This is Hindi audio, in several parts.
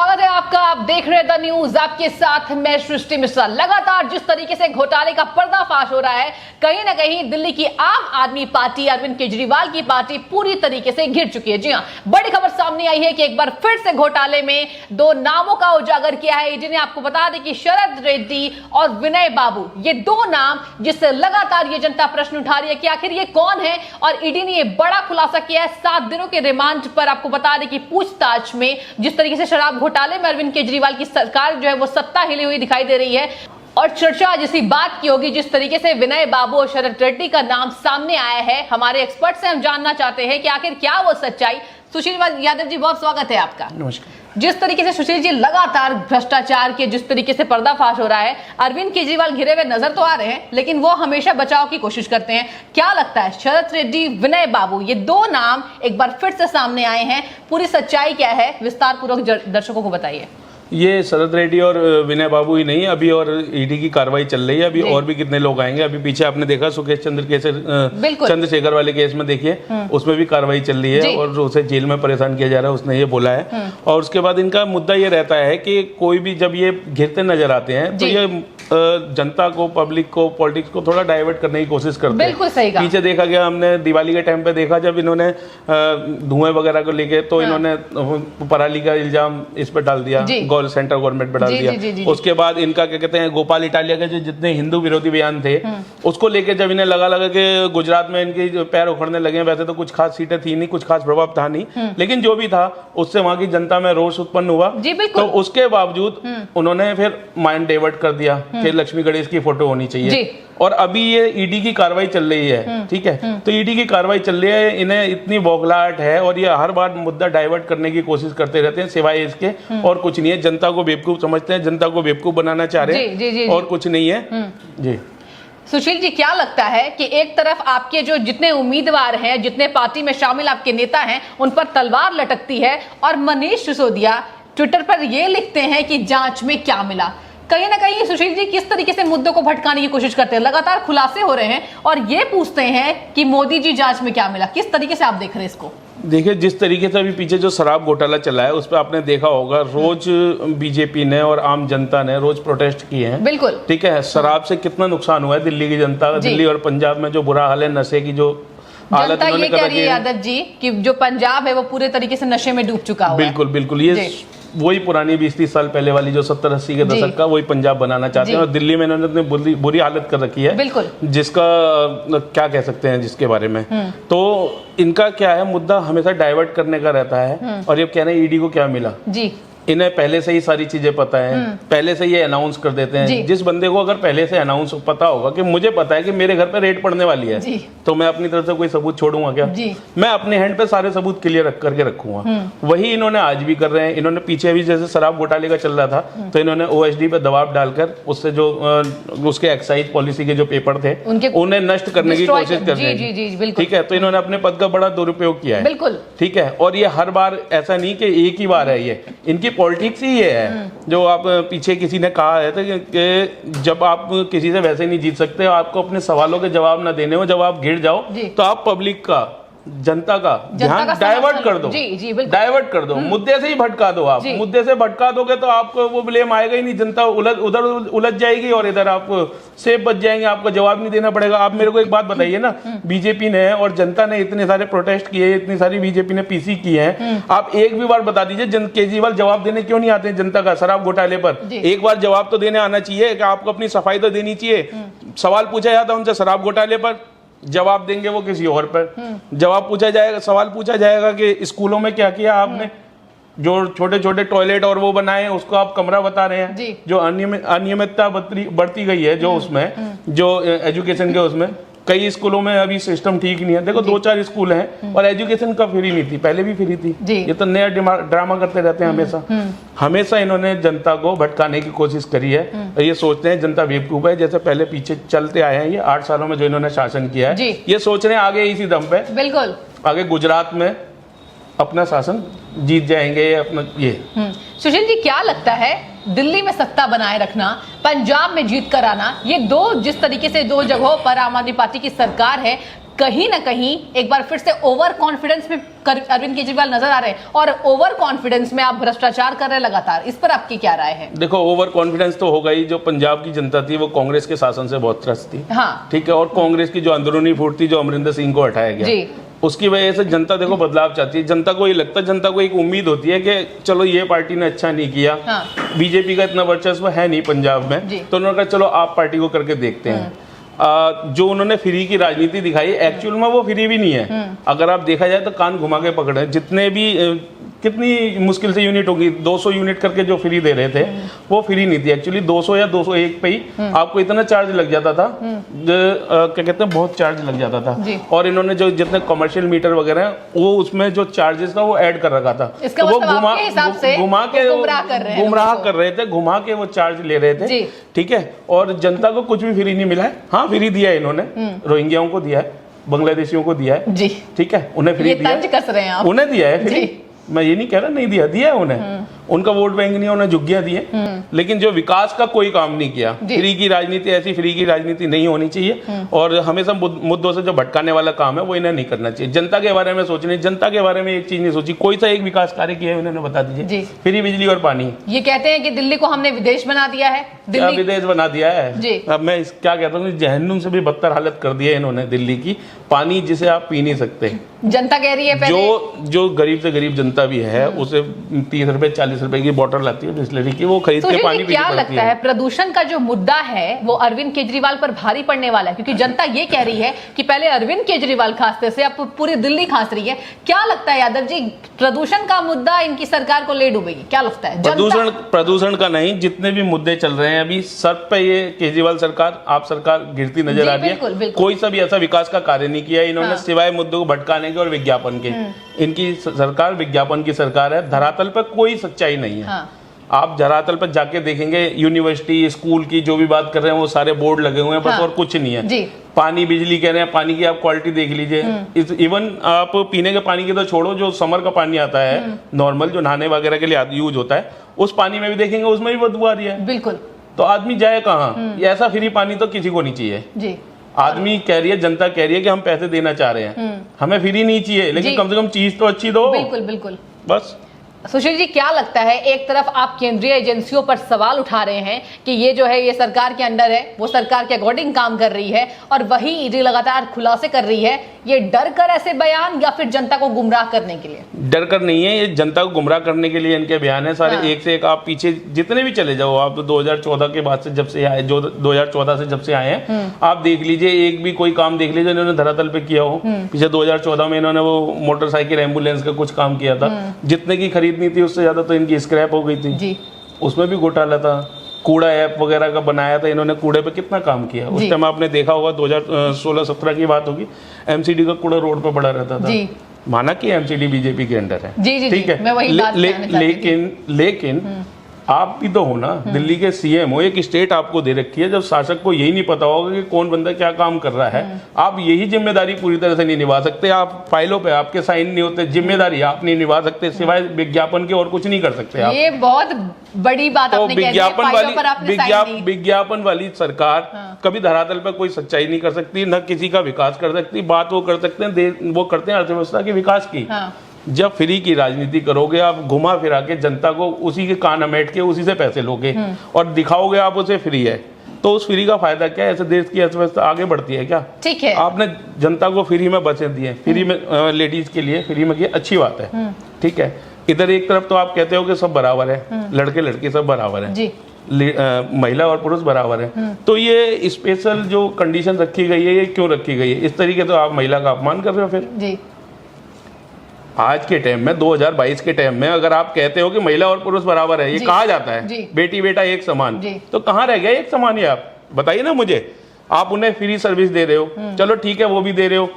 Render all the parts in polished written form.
स्वागत है आपका। आप देख रहे हैं द न्यूज, आपके साथ मैं सृष्टि मिश्रा। लगातार जिस तरीके से घोटाले का पर्दाफाश हो रहा है, कहीं ना कहीं दिल्ली की आम आदमी पार्टी, अरविंद केजरीवाल की पार्टी पूरी तरीके से घिर चुकी है। जी हां, बड़ी खबर सामने आई है कि एक बार फिर से घोटाले में दो नामों का उजागर किया है ईडी ने। आपको बता दें कि शरद रेड्डी और विनय बाबू, ये दो नाम जिससे लगातार ये जनता प्रश्न उठा रही है कि आखिर ये कौन है। और ईडी ने ये बड़ा खुलासा किया है 7 दिनों के रिमांड पर। आपको बता दें कि पूछताछ में जिस तरीके से शराब घोटाले में अरविंद केजरीवाल की सरकार जो है वो सत्ता हिली हुई दिखाई दे रही है, और चर्चा आज इसी बात की होगी जिस तरीके से विनय बाबू और शरद रेड्डी का नाम सामने आया है। हमारे एक्सपर्ट से हम जानना चाहते हैं कि आखिर क्या वो सच्चाई। सुशील यादव जी, बहुत स्वागत है आपका। नमस्कार। जिस तरीके से सुशील जी लगातार भ्रष्टाचार के जिस तरीके से पर्दाफाश हो रहा है, अरविंद केजरीवाल घिरे हुए नजर तो आ रहे हैं, लेकिन वो हमेशा बचाव की कोशिश करते हैं। क्या लगता है, शरद रेड्डी, विनय बाबू, ये दो नाम एक बार फिर से सामने आए हैं, पूरी सच्चाई क्या है, विस्तार पूर्वक दर्शकों को बताइए। ये शरद रेड्डी और विनय बाबू ही नहीं, अभी और ईडी की कार्रवाई चल रही है। अभी और भी कितने लोग आएंगे। अभी पीछे आपने देखा सुकेश चंद्रशेखर वाले केस में, देखिए उसमें भी कार्रवाई चल रही है और उसे जेल में परेशान किया जा रहा है, उसने ये बोला है। और उसके बाद इनका मुद्दा ये रहता है कि कोई भी जब ये घिरते नजर आते हैं तो ये जनता को, पब्लिक को, पॉलिटिक्स को थोड़ा डाइवर्ट करने की कोशिश करते हैं। बिल्कुल सही कहा। पीछे देखा गया, हमने दिवाली के टाइम पे देखा जब इन्होंने धुएं वगैरह को लेके तो इन्होंने पराली का इल्जाम इस पर डाल दिया, सेंट्रल गवर्नमेंट पे डाल दिया। उसके बाद इनका क्या कहते हैं, गोपाल इटालिया के जो जितने हिंदू विरोधी बयान थे उसको लेके जब इन्हें लगा के गुजरात में इनके पैर उखड़ने लगे। वैसे तो कुछ खास सीटें थी नहीं, कुछ खास प्रभाव था नहीं, लेकिन जो भी था उससे वहां की जनता में रोष उत्पन्न हुआ। तो उसके बावजूद उन्होंने फिर माइंड डाइवर्ट कर दिया कि लक्ष्मी गणेश की फोटो होनी चाहिए। और अभी ये ईडी की कार्रवाई चल रही है, ठीक है, तो ईडी की कार्रवाई चल रही है, इन्हें इतनी बौखलाहट है और ये हर बार मुद्दा डाइवर्ट करने की कोशिश करते रहते हैं, सिवाय इसके और कुछ नहीं है। जनता को बेवकूफ समझते हैं, जनता को बेवकूफ बनाना चाह रहे हैं और कुछ नहीं है। जी सुशील जी, क्या लगता है कि एक तरफ आपके जो जितने उम्मीदवार हैं, जितने पार्टी में शामिल आपके नेता हैं, उन पर तलवार लटकती है और मनीष सिसोदिया ट्विटर पर ये लिखते हैं कि जांच में क्या मिला। कहीं ना कहीं सुशील जी किस तरीके से मुद्दों को भटकाने की कोशिश करते हैं, लगातार खुलासे हो रहे हैं और ये पूछते हैं कि मोदी जी जांच में क्या मिला। किस तरीके से आप देख रहे हैं इसको? देखिए, जिस तरीके से अभी पीछे जो शराब घोटाला चला है उस पर आपने देखा होगा, रोज बीजेपी ने और आम जनता ने रोज प्रोटेस्ट किए हैं। बिल्कुल ठीक है। शराब से कितना नुकसान हुआ है दिल्ली की जनता का। दिल्ली और पंजाब में जो बुरा हाल है, नशे की जो जनता ये कह रही है यादव जी कि जो पंजाब है वो पूरे तरीके से नशे में डूब चुका हुआ है। बिल्कुल बिल्कुल, ये वही पुरानी 20-30 साल पहले वाली जो 70-80 के दशक का वही पंजाब बनाना चाहते हैं। और दिल्ली में इन्होंने बुरी हालत कर रखी है, बिल्कुल, जिसका क्या कह सकते हैं, जिसके बारे में तो इनका क्या है, मुद्दा हमेशा डाइवर्ट करने का रहता है। और ये कह रहे हैं ईडी को क्या मिला जी, इन्हें पहले से ही सारी चीजें पता है, पहले से ये अनाउंस कर देते हैं। जिस बंदे को अगर पहले से अनाउंस पता होगा कि मुझे पता है कि मेरे घर पे रेड पड़ने वाली है, तो मैं अपनी तरफ से कोई सबूत छोड़ूंगा क्या? मैं अपने हैंड पे सारे सबूत क्लियर करके रखूंगा। वही इन्होंने आज भी कर रहे हैं। इन्होंने पीछे भी जैसे शराब घोटाले का चल रहा था तो इन्होंने ओएसडी पे दबाव डालकर उससे जो उसके एक्साइज पॉलिसी के जो पेपर थे उन्हें नष्ट करने की कोशिश कर रहे हैं। ठीक है, तो इन्होंने अपने पद का बड़ा दुरुपयोग किया है। बिल्कुल ठीक है। और ये हर बार ऐसा नहीं कि एक ही बार है, ये इनकी पॉलिटिक्स ही ये है। जो आप पीछे किसी ने कहा है तो कि जब आप किसी से वैसे नहीं जीत सकते, आपको अपने सवालों के जवाब ना देने हो, जब आप गिर जाओ तो आप पब्लिक का, जनता का ध्यान डाइवर्ट कर दो। डाइवर्ट कर दो, मुद्दे से ही भटका दो। आप मुद्दे से भटका दोगे तो आपको वो ब्लेम आएगा ही नहीं, जनता उधर उलझ जाएगी और इधर आप सेफ बच जाएंगे, आपको जवाब नहीं देना पड़ेगा। आप मेरे को एक बात बताइए ना, बीजेपी ने और जनता ने इतने सारे प्रोटेस्ट किए, इतनी सारी बीजेपी ने पीसी की है, आप एक भी बार बता दीजिए केजरीवाल जवाब देने क्यों नहीं आते हैं जनता का शराब घोटाले पर? एक बार जवाब तो देने आना चाहिए कि आपको अपनी सफाई तो देनी चाहिए। सवाल पूछा जाता उनसे शराब घोटाले पर, जवाब देंगे वो किसी और पर। जवाब पूछा जाएगा, सवाल पूछा जाएगा कि स्कूलों में क्या किया आपने, जो छोटे छोटे टॉयलेट और वो बनाए उसको आप कमरा बता रहे हैं। जो अनियमितता बढ़ती गई है, जो उसमें जो एजुकेशन के उसमें कई स्कूलों में अभी सिस्टम ठीक नहीं है। देखो 2-4 स्कूल हैं और एजुकेशन का फ्री नहीं थी, पहले भी फ्री थी। ये तो नया ड्रामा करते रहते हैं हमेशा। हमेशा इन्होंने जनता को भटकाने की कोशिश करी है और ये सोचते हैं जनता बेवकूफ है। जैसे पहले पीछे चलते आए हैं, ये 8 सालों में जो इन्होंने शासन किया है, ये सोच रहे हैं आगे इसी दम पे, बिल्कुल आगे गुजरात में अपना शासन जीत जाएंगे अपना। ये सुशील जी, क्या लगता है दिल्ली में सत्ता बनाए रखना, पंजाब में जीत कर आना, ये दो जिस तरीके से दो जगहों पर आम आदमी पार्टी की सरकार है, कहीं ना कहीं एक बार फिर से ओवर कॉन्फिडेंस में अरविंद केजरीवाल नजर आ रहे हैं, और ओवर कॉन्फिडेंस में आप भ्रष्टाचार कर रहे हैं लगातार, इस पर आपकी क्या राय है? देखो, ओवर कॉन्फिडेंस तो होगा ही। जो पंजाब की जनता थी वो कांग्रेस के शासन से बहुत त्रस्त थी, हाँ, ठीक है, और कांग्रेस की जो अंदरूनी फूट थी, जो अमरिंदर सिंह को हटाया गया, उसकी वजह से जनता देखो बदलाव चाहती है। जनता को ये लगता है, जनता को एक उम्मीद होती है कि चलो ये पार्टी ने अच्छा नहीं किया, हाँ, बीजेपी का इतना वर्चस्व है नहीं पंजाब में, तो उन्होंने कहा चलो आप पार्टी को करके देखते हैं। जो उन्होंने फ्री की राजनीति दिखाई, एक्चुअल में वो फ्री भी नहीं है। अगर आप देखा जाए तो कान घुमा के पकड़े, जितने भी कितनी मुश्किल से यूनिट होगी, 200 यूनिट करके जो फ्री दे रहे थे वो फ्री नहीं थी। एक्चुअली 200 या 201 पे ही आपको इतना चार्ज लग जाता था, क्या कहते हैं, बहुत चार्ज लग जाता था। और इन्होंने जो जितने कमर्शियल मीटर वगैरह हैं वो उसमें जो चार्जेस था वो ऐड कर रखा था। तो वो घुमा के गुमराह कर रहे थे, घुमा के वो चार्ज ले रहे थे, ठीक है। और जनता को कुछ भी फ्री नहीं मिला है। हाँ, फ्री दिया है इन्होंने, रोहिंग्याओं को दिया है, बांग्लादेशियों को दिया है, ठीक है, उन्हें फ्री दिया है, उन्हें दिया है फ्री। मैं ये नहीं कह रहा नहीं दिया, दिया है उन्हें, उनका वोट बैंक नहीं, उन्हें झुग्गियां दी है, लेकिन जो विकास का कोई काम नहीं किया। फ्री की राजनीति, ऐसी फ्री की राजनीति नहीं होनी चाहिए, और हमेशा मुद्दों से जो भटकाने वाला काम है वो इन्हें नहीं करना चाहिए। जनता के बारे में सोचने, जनता के बारे में एक चीज नहीं सोची, कोई सा एक विकास कार्य किया है उन्होंने, बता दीजिए। फ्री बिजली और पानी। ये कहते हैं कि दिल्ली को हमने विदेश बना दिया है, दिल्ली विदेश बना दिया है। अब मैं क्या कहता हूँ, जहन्नुम से भी बदतर हालत कर दी है इन्होंने दिल्ली की। पानी जिसे आप पी नहीं सकते, जनता कह रही है पहले। जो गरीब से गरीब जनता भी है उसे 30 रुपए 40 रुपए की बोतल आती है बिस्लरी की, वो खरीद के पानी पीनी पड़ती है। क्या लगता है, प्रदूषण का जो मुद्दा है वो अरविंद केजरीवाल पर भारी पड़ने वाला है? क्योंकि जनता ये कह रही है कि पहले अरविंद केजरीवाल खांसते से अब पूरी दिल्ली खांस रही है। क्या लगता है यादव जी, प्रदूषण का मुद्दा इनकी सरकार को ले डूबेगी? क्या लगता है? प्रदूषण का नहीं, जितने भी मुद्दे चल रहे हैं अभी सब पे ये केजरीवाल सरकार, आप सरकार गिरती नजर आ रही है। कोई सा भी ऐसा विकास का कार्य नहीं किया इन्होंने, सिवाय मुद्दों को भटकाने के और विज्ञापन के। इनकी सरकार विज्ञापन की सरकार है, धरातल पर कोई सच्चाई नहीं है। आप धरातल पर जाके देखेंगे, यूनिवर्सिटी स्कूल की जो भी बात कर रहे हैं वो सारे बोर्ड लगे हुए हैं, बस और कुछ नहीं है। पानी बिजली कह रहे हैं, पानी की आप क्वालिटी देख लीजिए। इवन आप पीने के पानी की तो छोड़ो, जो समर का पानी आता है नॉर्मल, जो नहाने वगैरह के लिए यूज होता है, उस पानी में भी देखेंगे उसमें भी बदबू आ रही है। बिल्कुल। तो आदमी जाए कहाँ? ऐसा फ्री पानी तो किसी को नहीं चाहिए। आदमी कह रही है, जनता कह रही है कि हम पैसे देना चाह रहे हैं, हमें फ्री नहीं चाहिए, लेकिन कम से कम चीज तो अच्छी दो। बिल्कुल बिल्कुल। बस सुशील जी, क्या लगता है, एक तरफ आप केंद्रीय एजेंसियों पर सवाल उठा रहे हैं कि ये जो है ये सरकार के अंडर है, वो सरकार के अकॉर्डिंग काम कर रही है, और वही ईडी लगातार खुलासे कर रही है, ये डर कर ऐसे बयान या फिर जनता को गुमराह करने के लिए? डर कर नहीं है, ये जनता को गुमराह करने के लिए इनके बयान है सारे। एक से एक आप पीछे जितने भी चले जाओ, आप तो 2014 के बाद से जब से आए, जो 2014 से जब से आए हैं, आप देख लीजिए, एक भी कोई काम देख लीजिए इन्होंने धरातल पे किया हो। पीछे 2014 में इन्होंने वो मोटरसाइकिल एम्बुलेंस का कुछ काम किया था, जितने की खरीदनी थी उससे ज्यादा तो इनकी स्क्रैप हो गई थी, उसमें भी घोटाला था। कूड़ा ऐप वगैरह का बनाया था इन्होंने, कूड़े पे कितना काम किया। उस टाइम आपने देखा होगा, 2016-17 की बात होगी, एमसीडी का कूड़ा रोड पे पड़ा रहता था। माना कि एमसीडी बीजेपी के अंडर है, ठीक है, लेकिन आप भी तो हो ना, दिल्ली के सीएम हो, एक स्टेट आपको दे रखी है। जब शासक को यही नहीं पता होगा कि कौन बंदा क्या काम कर रहा है, आप यही जिम्मेदारी पूरी तरह से नहीं निभा सकते। आप फाइलों पे आपके साइन नहीं होते, जिम्मेदारी आप नहीं निभा सकते, सिवाय विज्ञापन के और कुछ नहीं कर सकते आप। ये बहुत बड़ी बात आपने कह दी, विज्ञापन वाली सरकार कभी धरातल पर कोई सच्चाई नहीं कर सकती, न किसी का विकास कर सकती। बात वो कर सकते हैं, वो करते हैं अर्थव्यवस्था के विकास की। जब फ्री की राजनीति करोगे, आप घुमा फिरा के जनता को उसी के कान अमेट के उसी से पैसे लोगे और दिखाओगे आप उसे फ्री है, तो उस फ्री का फायदा क्या है? ऐसे देश की अर्थव्यवस्था आगे बढ़ती है क्या? ठीक है, आपने जनता को फ्री में बसें दिए, फ्री में लेडीज के लिए फ्री में किए, अच्छी बात है, ठीक है। इधर एक तरफ तो आप कहते हो कि सब बराबर है, लड़के लड़की सब बराबर है, महिला और पुरुष बराबर है, तो ये स्पेशल जो कंडीशन रखी गई है, ये क्यों रखी गई है? इस तरीके तो आप महिला का अपमान कर रहे हो। फिर आज के टाइम में 2022 के टाइम में अगर आप कहते हो कि महिला और पुरुष बराबर है, ये कहा जाता है, बेटी बेटा एक समान, तो कहाँ रह गया एक समान? ये आप बताइए ना मुझे। आप उन्हें फ्री सर्विस दे रहे हो, चलो ठीक है, वो भी दे रहे हो,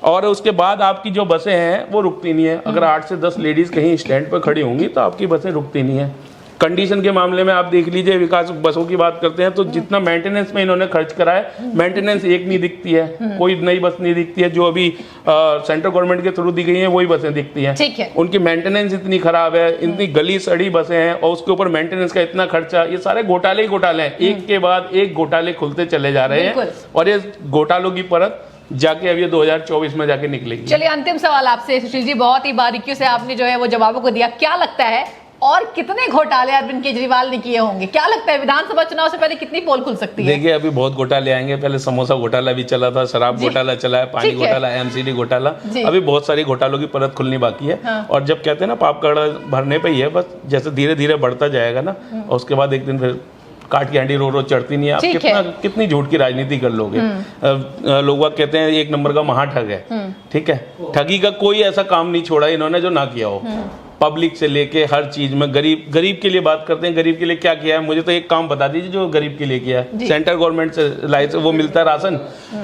और उसके बाद आपकी जो बसें हैं वो रुकती नहीं है। अगर 8 से 10 लेडीज कहीं स्टैंड पर खड़ी होंगी तो आपकी बसें रुकती नहीं है। कंडीशन के मामले में आप देख लीजिए, विकास बसों की बात करते हैं तो जितना मेंटेनेंस में इन्होंने खर्च करा है, मेंटेनेंस एक नहीं दिखती है, कोई नई बस नहीं दिखती है। जो अभी सेंट्रल गवर्नमेंट के थ्रू दी गई हैं वही बसें दिखती हैं। उनकी मेंटेनेंस इतनी खराब है, इतनी गली सड़ी बसें हैं, और उसके ऊपर मेंटेनेंस का इतना खर्चा। ये सारे घोटाले ही घोटाले हैं, एक के बाद एक घोटाले खुलते चले जा रहे हैं, और ये घोटालों की परत जाके अब ये 2024 में जाके निकलेगी। चलिए अंतिम सवाल आपसे सुशील जी, बहुत ही बारीकियों से आपने जो है वो जवाबों को दिया। क्या लगता है और कितने घोटाले अरविंद केजरीवाल ने किए होंगे? क्या लगता है विधानसभा चुनाव से पहले कितनी पोल खुल सकती है? देखिए अभी बहुत घोटाले आएंगे, पहले समोसा घोटाला भी चला था, शराब घोटाला चला है, पानी घोटाला, एमसीडी घोटाला, अभी बहुत सारी घोटालों की परत खुलनी बाकी है। हाँ। और जब कहते हैं ना पाप कड़ा भरने पे ही है, बस जैसे धीरे धीरे बढ़ता जाएगा ना, और उसके बाद एक दिन फिर काट की हांडी रोज चढ़ती नहीं है। आप कितनी झूठ की राजनीति कर लोगे? लोग कहते हैं एक नंबर का महाठग है, ठीक है। ठगी का कोई ऐसा काम नहीं छोड़ा इन्होंने जो ना किया हो। पब्लिक से लेके हर चीज में गरीब के लिए बात करते हैं। गरीब के लिए क्या किया है? मुझे तो एक काम बता दीजिए जो गरीब के लिए किया है। सेंट्रल गवर्नमेंट से लाइसेंस वो मिलता है राशन,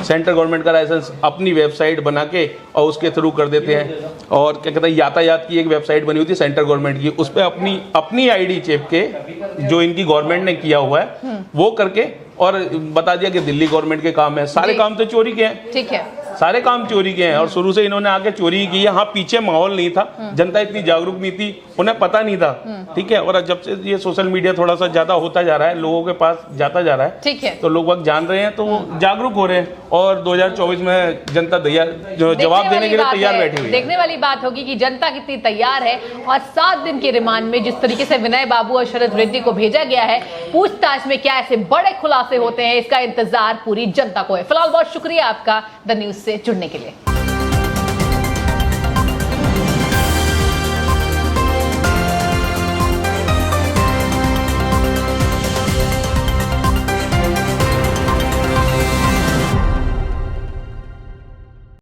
सेंट्रल गवर्नमेंट का लाइसेंस अपनी वेबसाइट बना के और उसके थ्रू कर देते हैं। और क्या कहते हैं, यातायात की एक वेबसाइट बनी हुई थी सेंट्रल गवर्नमेंट की, उस पर अपनी आईडी चिप के जो इनकी गवर्नमेंट ने किया हुआ है वो करके और बता दिया कि दिल्ली गवर्नमेंट के काम है। सारे काम तो चोरी के हैं, ठीक है, सारे काम चोरी के हैं। और शुरू से इन्होंने आके चोरी की है। हाँ, पीछे माहौल नहीं था, जनता इतनी जागरूक नहीं थी, उन्हें पता नहीं था, ठीक है। और जब से ये सोशल मीडिया थोड़ा सा ज्यादा होता जा रहा है, लोगों के पास जाता जा रहा है, ठीक है, तो लोग वक्त जान रहे हैं, तो जागरूक हो रहे हैं। और 2024 में जनता जवाब देने के लिए तैयार बैठी हुई है। देखने वाली बात होगी कि जनता कितनी तैयार है। और 7 दिन के रिमांड में जिस तरीके से विनय बाबू और शरद रेड्डी को भेजा गया है, पूछताछ में क्या ऐसे बड़े खुलासे होते हैं, इसका इंतजार पूरी जनता को है। फिलहाल बहुत शुक्रिया आपका द न्यूज से जुड़ने के लिए।